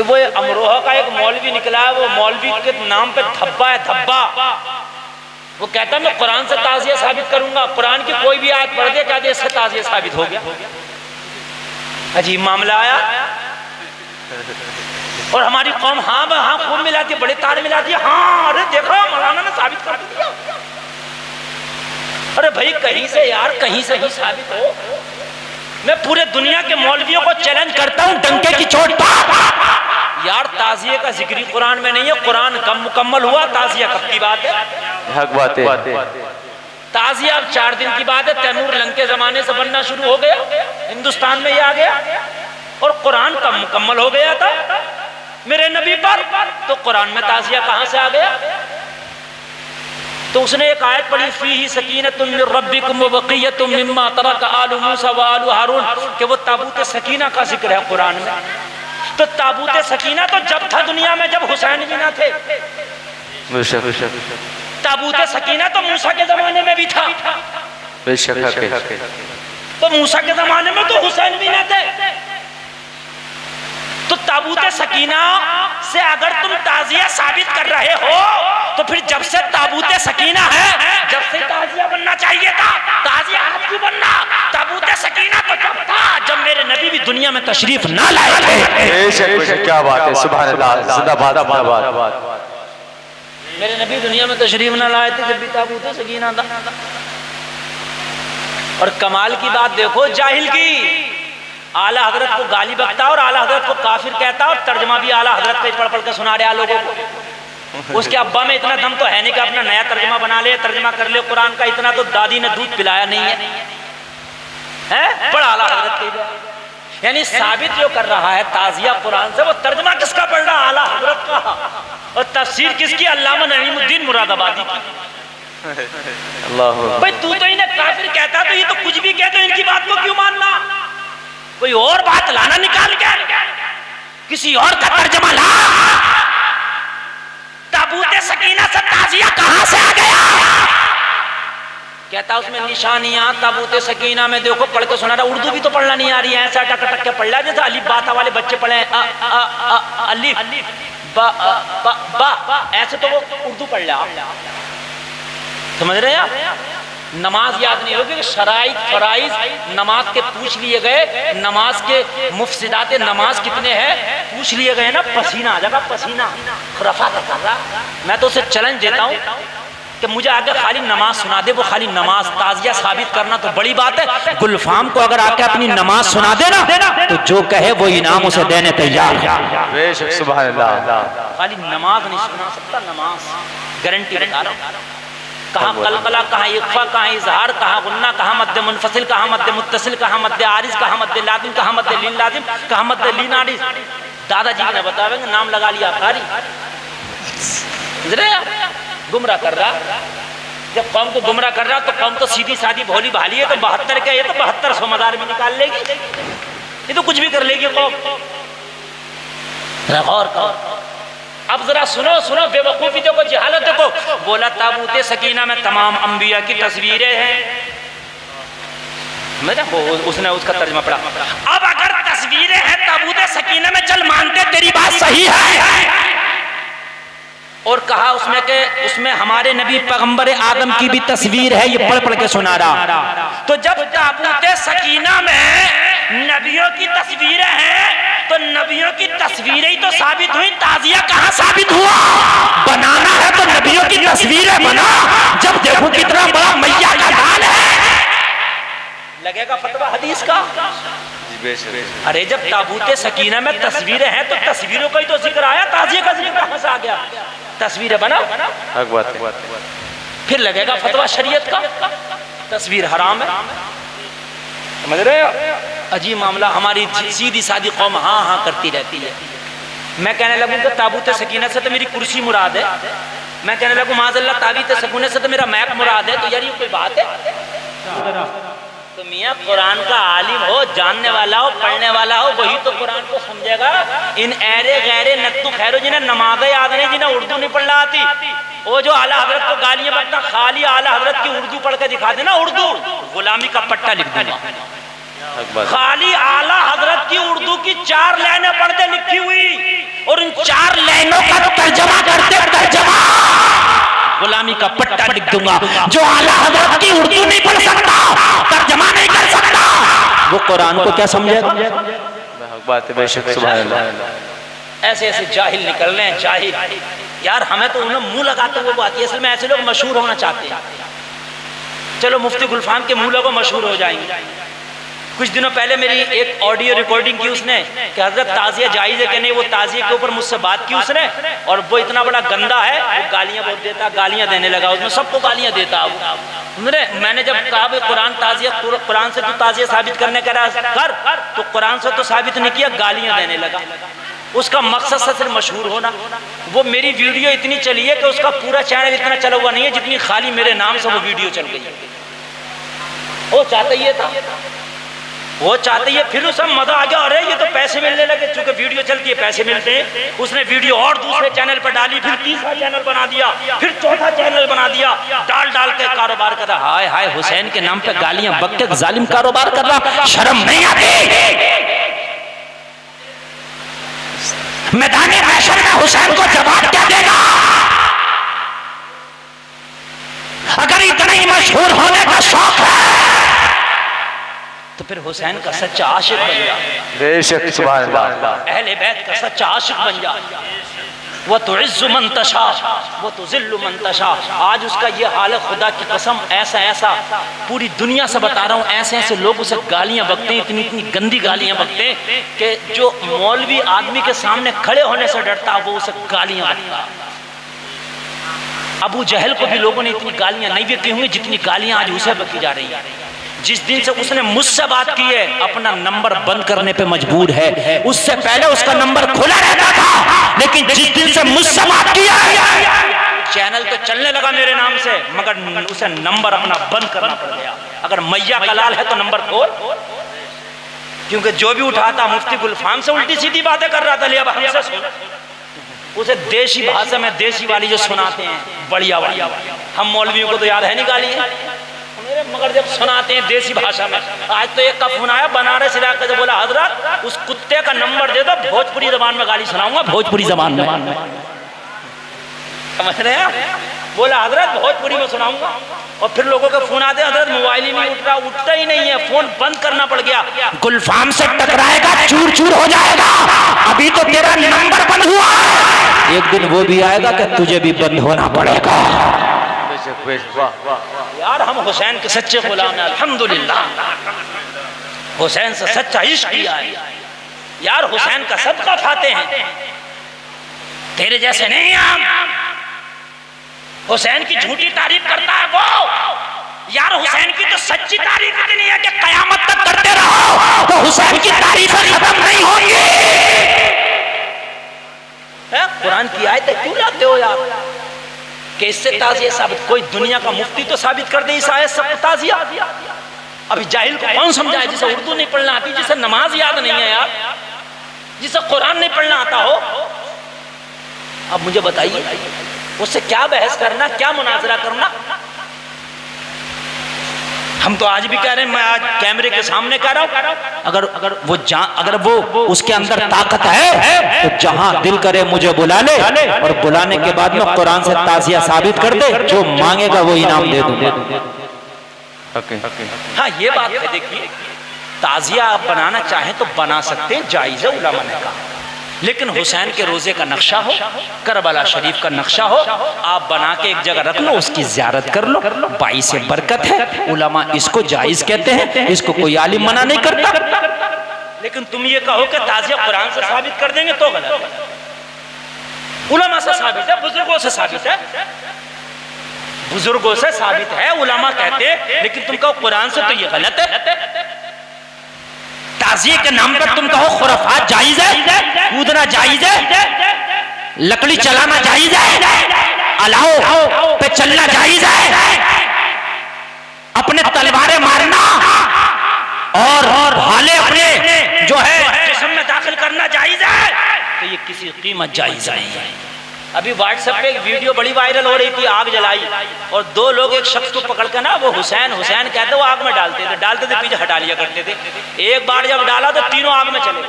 वो अमरोहा का एक मौलवी निकला है, वो मौलवी के नाम पे धब्बा है, धब्बा। वो कहता है मैं कुरान से ताज़िया साबित करूंगा, कुरान की कोई भी आयत पढ़ दे क्या दे इससे ताज़िया साबित हो गया। अजीब मामला आया। और हमारी कौम हाँ हाँ खूब मिलाती है, बड़े तार मिलाती है, हाँ अरे देखो मौलाना ने साबित कर दिया। अरे भाई कहीं से यार, कहीं से ही साबित हो। मैं पूरे दुनिया के मौलवियों को चैलेंज करता हूं डंके की चोट पर। यार ताज़िया का जिक्र कुरान में नहीं है, कुरान कम मुकम्मल हुआ, ताज़िया कब की बात है? हक बात है। ताज़िया अब 4 दिन की बात है। तैमूर लंग के जमाने से बनना शुरू हो गया, हिंदुस्तान में ये आ गया, और कुरान कब मुकम्मल हो गया था मेरे नबी पर, तो कुरान में ताज़िया कहां से आ गया? तो उसने एक आयत पढ़ी, फीही सकीनतुम मिर रब्बिकुम व बक़िय्यतुम मिम्मा तरका आलु मूसा व आलु हारून, कि वो ताबूत सकीना का जिक्र है कुरान में। तो ताबूत सकीना तो जब था दुनिया में जब हुसैन भी ना थे। ताबूत सकीना तो मूसा के जमाने में भी था, तो मूसा के जमाने में तो हुसैन भी ना थे। तो ताबूत सकीना से अगर तुम ताज़िया साबित कर रहे हो तो फिर जब से ताबूत सकीना है जब से ताज़िया बनना चाहिए था। ताज़िया आज क्यों बनना? ताबूत सकीना तो जब था जब मेरे नबी भी दुनिया में तशरीफ ना लाए थे। क्या बात है, सुभान अल्लाह, जिंदाबाद जिंदाबाद। मेरे नबी दुनिया में तशरीफ ना लाए थे जब भी ताबूत सकीना था। और कमाल की बात देखो जाहिल की, आला हजरत को गाली बकता और आला हजरत को काफिर कहता, और तर्जमा भी आला हजरत का पढ़ पढ़ के सुना रहा लोगों को। उसके अब्बा में इतना दम तो है नहीं कि अपना नया तर्जमा बना ले, तर्जमा कर ले कुरान का। इतना तो दादी ने दूध पिलाया नहीं है, पढ़ आला हजरत के। यानी साबित जो कर रहा है ताज़िया कुरान से, वो तर्जमा किसका पढ़ रहा? आला हजरत का। और तफसीर किसकी? अल्लामा नईमुद्दीन मुरादाबादी की। भाई तू तो इन्हें काफिर कहता, तो ये तो कुछ भी कहते, इनकी बात को क्यों मानना? कोई और बात लाना निकाल के, किसी और का तर्जमा ला। ताबूत सकीना से ताज़िया कहां से आ गया? कहता उसमें निशानियां ताबूत सकीना में देखो, पढ़ के सुना रहा। उर्दू भी तो पढ़ना नहीं आ रही है, ऐसा टक टक के पढ़ रहा है जैसे अलिफ बाता वाले बच्चे पढ़े अलिफ बा बा, ऐसे तो वो उर्दू पढ़ रहा। समझ रहे हैं आप? नमाज याद नहीं होगी, शराइत फराइज नमाज के पूछ लिए गए, नमाज के मुफसिदात नमाज कितने हैं पूछ लिए गए ना। पसीना आ जाएगा, पसीना खुराफा कर रहा। मैं तो उसे चैलेंज देता हूँ कि मुझे आगे खाली नमाज सुना दे, वो खाली नमाज। ताज़िया साबित करना तो बड़ी बात है, गुलफाम को अगर आके अपनी नमाज सुना देना तो जो कहे वो इनाम उसे देने तैयार है। सुभान अल्लाह। खाली नमाज नहीं सुना सकता, नमाज गारंटी बता रहा हूं। कहाँ कलकला, कहाँ इख्फा, कहाँ इजहार, कहाँ गुन्ना, कहाँ मद्दे मुनफसिल, कहाँ मद्दे मुत्तसिल, कहाँ मद्दे आरिज, कहाँ मद्दे लाजिम, कहाँ मद्दे लीन लाजिम, कहाँ मद्दे लीन आरिज। दादाजी ने बतावेंगे, नाम लगा लिया कारी। गुमराह कर रहा, जब कौम को गुमराह कर रहा तो कौम तो सीधी सादी भोली भाली है, तो 72 के ये तो 7200 मदार में निकाल लेगी, ये तो कुछ भी कर लेगी कौम। और अब जरा सुनो सुनो बेवकूफी देखो, जहालत देखो। बोला ताबूत सकीना में तमाम अंबिया की तस्वीरें हैं। उसने उसका तर्जुमा पढ़ा। अब अगर तस्वीरें हैं ताबूत सकीना में, चल मानते तेरी बात सही है। और कहा उसमें के उसमें हमारे नबी पैगंबर आदम की भी तस्वीर है, ये पढ़ पढ़ के सुना रहा। तो जब ताबूत सकीना में नबियों की तस्वीरें हैं तो नबियों की तस्वीरें ही तो साबित हुई, ताज़िया कहां साबित हुआ? बनाना है तो नबियों की तस्वीरें बना। जब देखो कितना बड़ा मैया का ढाल है, लगेगा फतवा हदीस का। अरे जब ताबूत सकीना में तस्वीरें हैं तो तस्वीरों का ही तो जिक्र आया, ताज़िया का जिक्र कहां से आ गया? तस्वीरें बना, फिर लगेगा फतवा शरीयत का, तस्वीर हराम है। समझ रहे हो? अजीब मामला। हमारी सीधी सादी कौम हाँ हाँ करती रहती है। मैं कहने लगूँ कि ताबूत सकीना से तो मेरी कुर्सी मुराद है, मैं कहने लगूँ माज़अल्लाह ताबूत सकीना से तो मेरा मैक मुराद है, तो यार ये कोई बात है? तो मियाँ कुरान का आलिम हो, जानने वाला हो, पढ़ने वाला हो, वही तो कुरान को समझेगा। इन ऐरे गैरे नत्तू खैरो जिन्हें नमाज़ें याद नहीं, जिन्हें उर्दू नहीं पढ़ना आती, वो जो आला हजरत को गालियां बकता, खाली आला हजरत की उर्दू पढ़ के दिखा देना, उर्दू गुलामी का पट्टा लिख देना। खाली आला हजरत की उर्दू की 4 लाइनें पढ़ दे लिखी हुई, 4 लाइनों का तर्जमा करते, तर्जमा गुलामी का पट्टा लिख दूंगा। जो आला हज़रत की उर्दू नहीं पढ़ सकता, तर्जमा नहीं कर सकता, वो कुरान को क्या समझेगा? बात है बेशक, सुभान अल्लाह। ऐसे ऐसे जाहिल निकल रहे हैं, जाहिल यार। हमें तो उन्हें मुंह लगाते हुए बात है। असल में ऐसे लोग मशहूर होना चाहते हैं। चलो मुफ्ती गुलफाम के मुंह लगो मशहूर हो जाएंगे। कुछ दिनों पहले मेरी एक ऑडियो रिकॉर्डिंग की उसने कि हजरत ताजिया जायज़ है कि नहीं। वो ताजिया के ऊपर मुझसे बात की उसने, और वो इतना बड़ा गंदा है, वो गालियां बहुत देता, गालियां देने लगा, उसमें सबको गालियां देता। मैंने जब कहा भाई कुरान ताजिया, कुरान से तो ताजिया साबित करने का कर, तो कुरान से तो साबित नहीं किया, गालियां देने लगा। उसका मकसद से सिर्फ मशहूर होना। वो मेरी वीडियो इतनी चली है कि उसका पूरा चैनल इतना चला हुआ नहीं है जितनी खाली मेरे नाम से वो वीडियो चल गई। वो चाहते ये था, वो चाहते ये, फिर उसे मजा आ गया, अरे ये तो पैसे मिलने लगे, चूंकि वीडियो चलती है पैसे मिलते हैं। उसने वीडियो और दूसरे चैनल पर डाली, फिर तीसरा चैनल बना दिया, फिर चौथा चैनल बना दिया, डाल डाल के कारोबार कर रहा। हाय हाय, हुसैन के नाम पे गालियां बक के जालिम कारोबार कर रहा, शर्म नहीं आती? मैदानी महशर में हुसैन को जवाब क्या देगा? अगर इतना ही मशहूर होने का शौक है तो फिर हुसैन का सच्चा आशिक बन जा। बेशक, सुभान अल्लाह। अहले बैत का सच्चा आशिक बन जा। वो तो इज़्ज़ु मन तशा, वो तो ज़िल्लु मन तशा। आज उसका ये हाल है, खुदा की कसम, ऐसा ऐसा पूरी दुनिया से बता रहा हूँ, ऐसे ऐसे लोग उसे गालियाँ बकते हैं, इतनी इतनी गंदी गालियाँ बकते हैं कि जो मौलवी आदमी के सामने खड़े होने से डरता, वो उसे गालियाँ बकता। अबू जहल को भी लोगों ने इतनी गालियाँ नहीं बकी होंगी जितनी गालियाँ आज उसे बकी जा रही है। जिस दिन से उसने मुझसे बात की है, अपना नंबर बंद करने पे मजबूर है। उससे पहले उसका नंबर खुला रहता था, लेकिन जिस दिन से मुझसे बात की है, चैनल तो चलने लगा मेरे नाम से, मगर उसे नंबर अपना बंद करना पड़ गया। अगर मैया का लाल है तो नंबर खोल, क्योंकि जो भी उठाता मुफ्ती गुलफाम से उल्टी सीधी बातें कर रहा था। ले अब हमसे सुन, उसे देशी भाषा में देशी वाली जो सुनाते हैं, बढ़िया बढ़िया। हम मौलवियों को तो याद है नहीं गाली है, मगर जब सुनाते हैं देसी भाषा में। आज तो एक का फोन आया बनारस इलाके से, बोला हजरत उस कुत्ते का नंबर दे दो, भोजपुरी जबान में गाली सुनाऊंगा, भोजपुरी जबान में। समझ रहे हैं? बोला हजरत भोजपुरी में सुनाऊंगा। और फिर लोगों के फोन आते, हजरत मोबाइल ही नहीं उठ रहा, उठता ही नहीं है, फोन बंद करना पड़ गया। गुलफाम से टकराएगा, चूर चूर हो जाएगा, अभी तो तेरा नंबर बंद हुआ, एक दिन वो भी आएगा कि तुझे भी बंद होना पड़ेगा। यार हम हुसैन के सच्चे गुलाम हैं, अल्हम्दुलिल्लाह। हुसैन से सच्चा इश्क किया है यार, हुसैन का सदका खाते हैं, तेरे जैसे नहीं। हम हुसैन की झूठी तारीफ करता है वो, यार हुसैन की तो सच्ची तारीफ इतनी है कि कयामत तक करते रहो तो हुसैन की तारीफें खत्म नहीं होंगी। कुरान की आयतें क्यों लाते हो यार कि इससे ताजिया साबित? कोई दुनिया का मुफ्ती तो साबित कर दे इस आयत से ताजिया। अभी जाहिल को कौन समझाए, जिसे उर्दू नहीं पढ़ना आती, जिसे नमाज याद नहीं है यार, जिसे कुरान नहीं पढ़ना आता हो। अब मुझे बताइए उससे क्या बहस करना, क्या मुनाजरा करना? हम तो आज भी कह रहे हैं, मैं आज कैमरे के सामने कह रहा हूं, अगर वो उसके अंदर ताकत है तो जहां दिल करे मुझे बुला ले, और बुलाने के बाद में कुरान से ताजिया साबित कर दे, जो मांगेगा वो इनाम दे दूंगा। हाँ ये बात है, देखिए ताजिया आप बनाना चाहें तो बना सकते हैं, जायज़ है, उलमा ने कहा। लेकिन हुसैन के रोजे का नक्शा हो, करबला शरीफ का नक्शा हो, आप बना के एक जगह रख लो, उसकी ज़ियारत कर लो, बाई से बरकत है। उलमा इसको जायज़ कहते हैं, इसको कोई आलिम मना नहीं करता। लेकिन तुम ये कहो कि ताजिया कुरान से साबित कर देंगे तो गलत है। उलमा से साबित है, बुजुर्गों से साबित है, बुजुर्गों से साबित है, उलमा कहते हैं। लेकिन तुम कहो कुरान से, तो ये गलत है। ताज़िये के नाम पर तुम कहो खुराफात जायज़ है, कूदना जायज़ है, लकड़ी चलाना जायज़ है, अलाव पे चलना जायज़ है, अपने तलवारें मारना और भाले अपने जो है जिस्म में दाखिल करना जायज़ है, तो ये किसी कीमत जायज़ नहीं है। अभी व्हाट्सएप पे एक वीडियो बड़ी वायरल हो रही थी, आग जलाई और दो लोग एक शख्स को पकड़ के ना, वो हुसैन कहते वो आग में डालते थे, पीछे हटा लिया करते थे। एक बार जब डाला तो तीनों आग में चले गए।